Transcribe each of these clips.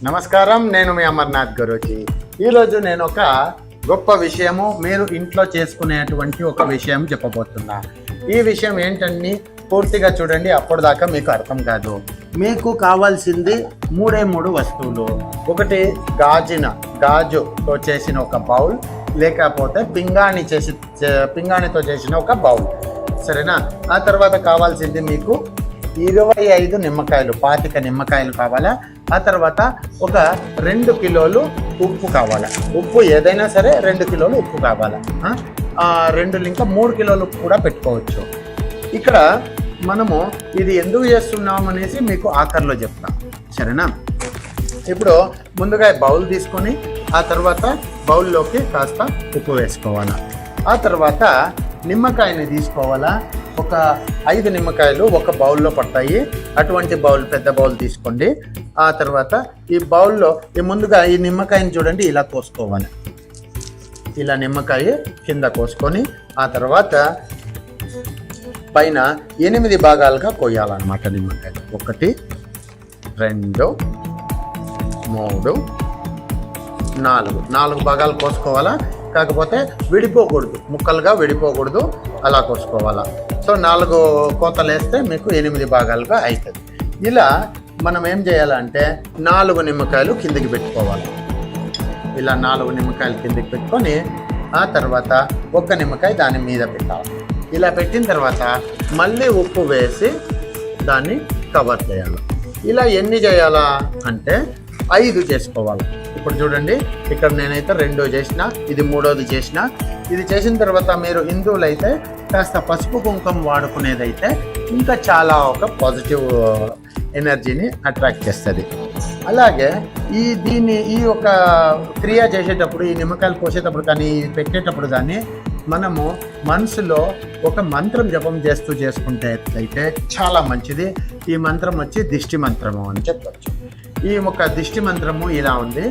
నమస్కారం, నేను మీ అమర్నాథ్ గురూజీ. ఈరోజు నేను ఒక గొప్ప విషయము మీరు ఇంట్లో చేసుకునేటువంటి ఒక విషయం చెప్పబోతున్నా. ఈ విషయం ఏంటని పూర్తిగా చూడండి, అప్పటిదాకా మీకు అర్థం కాదు. మీకు కావాల్సింది మూడు వస్తువులు. ఒకటి గాజుతో చేసిన ఒక బౌల్, లేకపోతే పింగాణితో చేసిన ఒక బౌల్, సరేనా? ఆ తర్వాత కావాల్సింది మీకు 25 నిమ్మకాయలు, 25 నిమ్మకాయలు కావాలా. ఆ తర్వాత ఒక 2 కిలోలు ఉప్పు కావాలా. ఉప్పు ఏదైనా సరే 2 కిలోలు ఉప్పు కావాలా. 2 ఇంకా 3 కిలోలు ఉప్పు కూడా పెట్టుకోవచ్చు. ఇక్కడ మనము ఇది ఎందుకు చేస్తున్నాం అనేసి మీకు ఆఖరిలో చెప్తాం, సరేనా? ఇప్పుడు ముందుగా బౌల్ తీసుకొని ఆ తర్వాత బౌల్లోకి కాస్త ఉప్పు వేసుకోవాలా. ఆ తర్వాత నిమ్మకాయని తీసుకోవాలా. ఒక 5 నిమ్మకాయలు ఒక బౌల్లో పడతాయి. అటువంటి బౌల్, పెద్ద బౌల్ తీసుకోండి. ఆ తర్వాత ఈ బౌల్లో ముందుగా ఈ నిమ్మకాయని చూడండి, ఇలా కోసుకోవాలి. ఇలా నిమ్మకాయ కింద కోసుకొని ఆ తర్వాత పైన 8 భాగాలుగా కోయాలన్నమాట నిమ్మకాయలు. 1 2 3 4 భాగాలు కోసుకోవాలా. కాకపోతే విడిపోకూడదు, ముక్కలుగా విడిపోకూడదు, అలా కోసుకోవాలా. సో 4 కోతలు వేస్తే మీకు 8 భాగాలుగా అవుతుంది. ఇలా మనం ఏం చేయాలంటే 4 నిమ్మకాయలు కిందికి పెట్టుకోవాలి. ఇలా 4 నిమ్మకాయలు కిందికి పెట్టుకొని ఆ తర్వాత 1 నిమ్మకాయ దాని మీద పెట్టాలి. ఇలా పెట్టిన తర్వాత మళ్ళీ ఉప్పు వేసి దాన్ని కవర్ చేయాలి. ఇలా ఎన్ని చేయాలా అంటే 5 చేసుకోవాలి. ఇప్పుడు చూడండి, ఇక్కడ నేనైతే 2 చేసిన, ఇది 3వది చేసిన. ఇది చేసిన తర్వాత మీరు హిందువులు అయితే కాస్త పసుపు కుంకుమ వాడుకునేదైతే ఇంకా చాలా ఒక పాజిటివ్ ఎనర్జీని అట్రాక్ట్ చేస్తుంది. అలాగే ఈ ఒక క్రియ చేసేటప్పుడు, ఈ నిమ్మకాయలు పోసేటప్పుడు కానీ పెట్టేటప్పుడు కానీ మనము మనసులో ఒక మంత్రం జపం చేసుకుంటే అయితే చాలా మంచిది. ఈ మంత్రం వచ్చి దిష్టి మంత్రము అని చెప్పచ్చు. ఈ ఒక దిష్టి మంత్రము ఇలా ఉంది: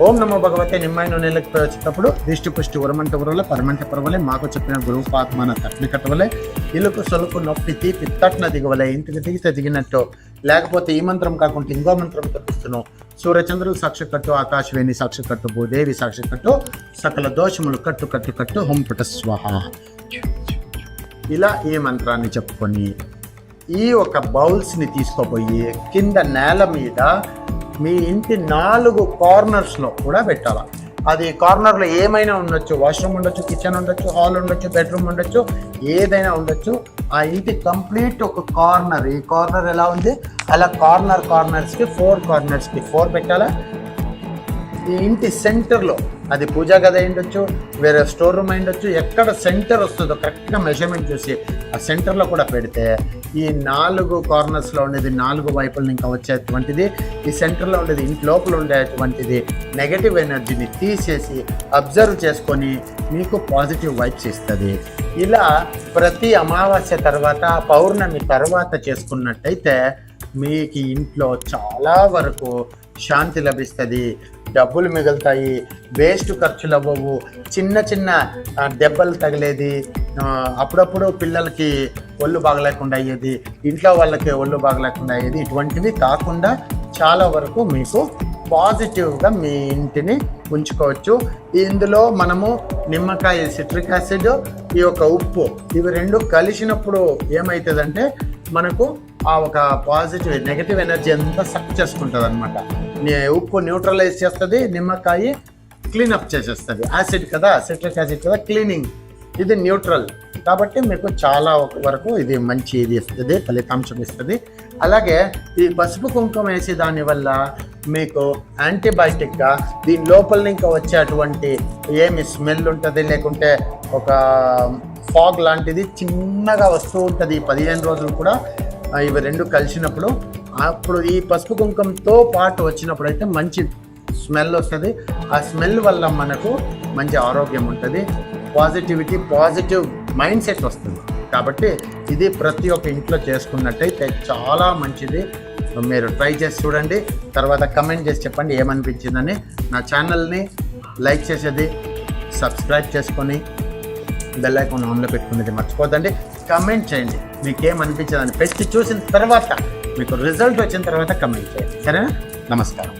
ఓం నమో భగవతే నిమ్మాయి నూనెలకు వచ్చేటప్పుడు దిష్టి పుష్టి ఉరమంట ఉరవలే పరమంట పరవలే, మాకు చెప్పిన గురువు పాత్మన తట్ని కట్టవలే, ఇలుకు సొలుకు నొప్పి తీపి తట్న దిగవలే, ఇంటికి దిగితే దిగినట్టు. లేకపోతే ఈ మంత్రం కాకుండా ఇంకో మంత్రం తప్పిస్తున్నావు: సూర్యచంద్రులు సాక్షి కట్టు, ఆకాశవేణి సాక్షి కట్టు, భూదేవి సాక్షి కట్టు, సకల దోషములు కట్టు కట్టు కట్టు, హోంపుట స్వాహ. ఇలా ఈ మంత్రాన్ని చెప్పుకొని ఈ ఒక బౌల్స్ని తీసుకోపోయి కింద నేల మీద మీ ఇంటి 4 కార్నర్స్లో కూడా పెట్టాలి. అది కార్నర్లో ఏమైనా ఉండొచ్చు, వాష్రూమ్ ఉండొచ్చు, కిచెన్ ఉండొచ్చు, హాల్ ఉండొచ్చు, బెడ్రూమ్ ఉండొచ్చు, ఏదైనా ఉండొచ్చు. ఆ ఇంటి కంప్లీట్ ఒక కార్నర్, ఈ కార్నర్ ఎలా ఉంది అలా కార్నర్స్కి 4 పెట్టాలా. ఈ ఇంటి సెంటర్లో, అది పూజా గది అయి ఉండొచ్చు, వేరే స్టోర్ రూమ్ అయి ఉండొచ్చు, ఎక్కడ సెంటర్ వస్తుందో కరెక్ట్గా మెజర్మెంట్ చూసి ఆ సెంటర్లో కూడా పెడితే ఈ 4 కార్నర్స్లో ఉండేది, 4 వైపులను ఇంకా వచ్చేటువంటిది, ఈ సెంటర్లో ఉండేది, ఇంటి లోపల ఉండేటువంటిది నెగటివ్ ఎనర్జీని తీసేసి అబ్జర్వ్ చేసుకొని మీకు పాజిటివ్ వైబ్స్ ఇస్తుంది. ఇలా ప్రతి అమావాస్య తర్వాత, పౌర్ణమి తర్వాత చేసుకున్నట్టయితే మీకు ఇంట్లో చాలా వరకు శాంతి లభిస్తుంది, డబ్బులు మిగులుతాయి, వేస్ట్ ఖర్చులు అవ్వవు, చిన్న దెబ్బలు తగిలేది, అప్పుడప్పుడు పిల్లలకి ఒళ్ళు బాగలేకుండా అయ్యేది, ఇంట్లో వాళ్ళకి ఒళ్ళు బాగలేకుండా అయ్యేది, ఇటువంటివి కాకుండా చాలా వరకు మీకు పాజిటివ్గా మీ ఇంటిని ఉంచుకోవచ్చు. ఇందులో మనము నిమ్మకాయ, సిట్రిక్ యాసిడ్, ఈ యొక్క ఉప్పు, ఇవి 2 కలిసినప్పుడు ఏమవుతుందంటే మనకు ఆ ఒక పాజిటివ్ నెగటివ్ ఎనర్జీ అంతా సక్ చేసుకుంటుంది అనమాట. ఉప్పు న్యూట్రలైజ్ చేస్తుంది, నిమ్మకాయ క్లీనప్ చేసేస్తుంది. యాసిడ్ కదా, సిట్రిక్ యాసిడ్ కదా, క్లీనింగ్. ఇది న్యూట్రల్ కాబట్టి మీకు చాలా వరకు ఇది మంచి ఇది ఇస్తుంది, ఫలితాంశం ఇస్తుంది. అలాగే ఈ పసుపు కుంకుమ వేసి దానివల్ల మీకు యాంటీబయాటిక్గా దీని లోపల ఇంకా వచ్చేటువంటి ఏమి స్మెల్ ఉంటుంది, లేకుంటే ఒక ఫాగ్ లాంటిది చిన్నగా వస్తూ ఉంటుంది. 15 రోజులు కూడా ఇవి 2 కలిసినప్పుడు, అప్పుడు ఈ పసుపు కుంకుమతో పాటు వచ్చినప్పుడు అయితే మంచి స్మెల్ వస్తుంది. ఆ స్మెల్ వల్ల మనకు మంచి ఆరోగ్యం ఉంటుంది, పాజిటివ్ మైండ్ సెట్ వస్తుంది. కాబట్టి ఇది ప్రతి ఒక్క ఇంట్లో చేసుకున్నట్టయితే చాలా మంచిది. మీరు ట్రై చేసి చూడండి, తర్వాత కమెంట్ చేసి చెప్పండి ఏమనిపించిందని. నా ఛానల్ని లైక్ చేసేది, సబ్స్క్రైబ్ చేసుకొని బెల్ ఐకాన్ ఆన్లో పెట్టుకునేది మర్చిపోద్దండి. కమెంట్ చేయండి మీకేమనిపించదని, పెట్టి చూసిన తర్వాత మీకు రిజల్ట్ వచ్చిన తర్వాత కమెంట్ చేయండి, సరేనా? నమస్కారం.